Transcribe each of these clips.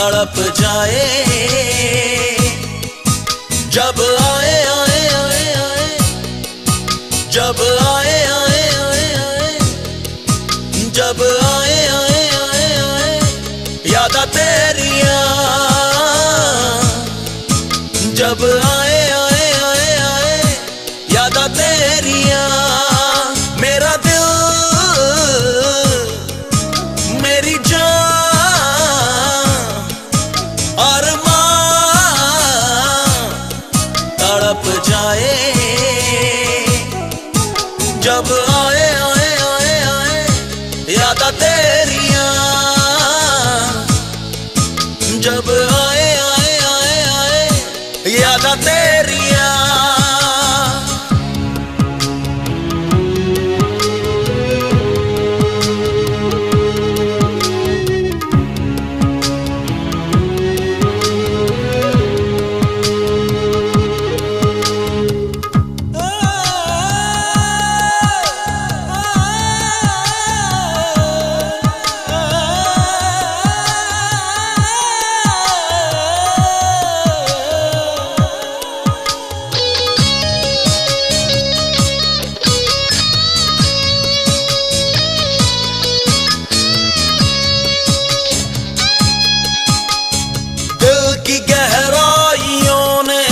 तड़प जाए। जब आए आए आए आए, जब आए आए आए आए, जब आए आए आए आए, यादा तेरिया। जब आए आए आए आए, यादा तेरिया। मेरा दिल मेरी जान अरमान तड़प जाए। जब आए आए आए आए, यादा तेरिया। जब आए आए आए आए, यादा तेरिया। की गहराइयों ने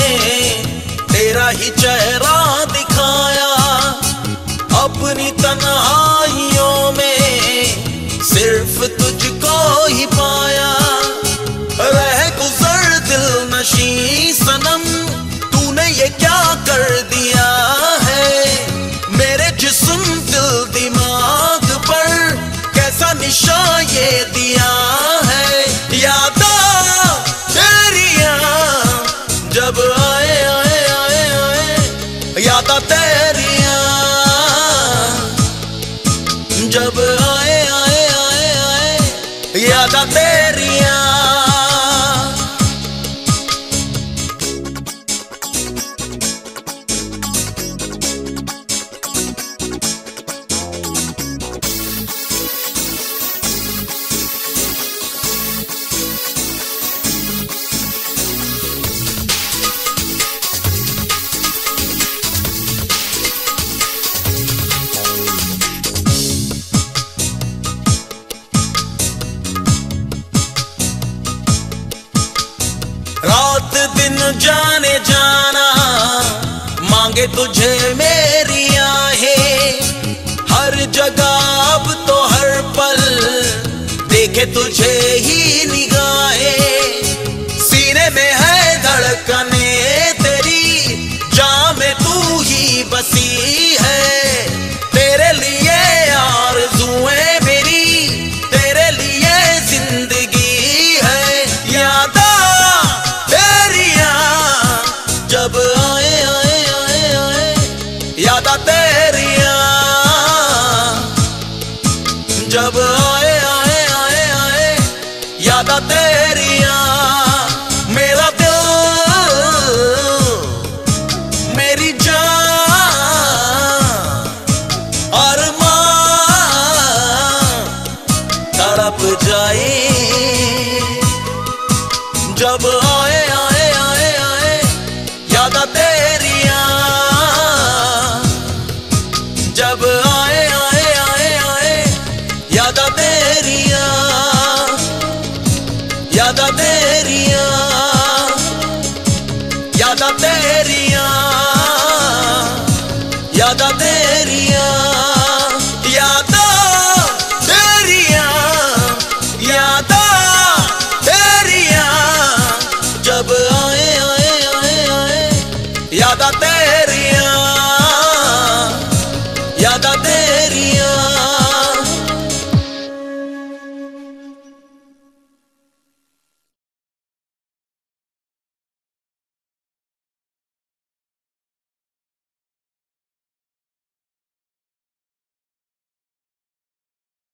तेरा ही चेहरा दिखाया। अपनी तन्हाइयों में सिर्फ तुझको ही पाया। रह गुजर दिल नशी सनम, तूने ये क्या कर दिया है। मेरे जिस्म दिल दिमाग पर कैसा निशा ये दिया है। यादा जब आए आए आए आए, यादा तेरिया। जब आए आए आए आए, यादा तेरिया। रात दिन जाने जाना मांगे तुझे मेरी आहें। हर जगह अब तो हर पल देखे तुझे ही निगाहें। सीने में है धड़कने तेरी, जान में तू ही बसी है। तेरे लिए आरज़ुएं मेरी, तेरे लिए जिंदगी है। यादा जब आए आए आए आए, यादा तेरिया। जब आए आए आए आए, यादा तेरिया। मेरा दिल मेरी जान अरमान तड़प जाए। जब आए आए आए आए, यादा तेरिया। जब आए आए आए आए, यादा तेरिया। यादा तेरिया।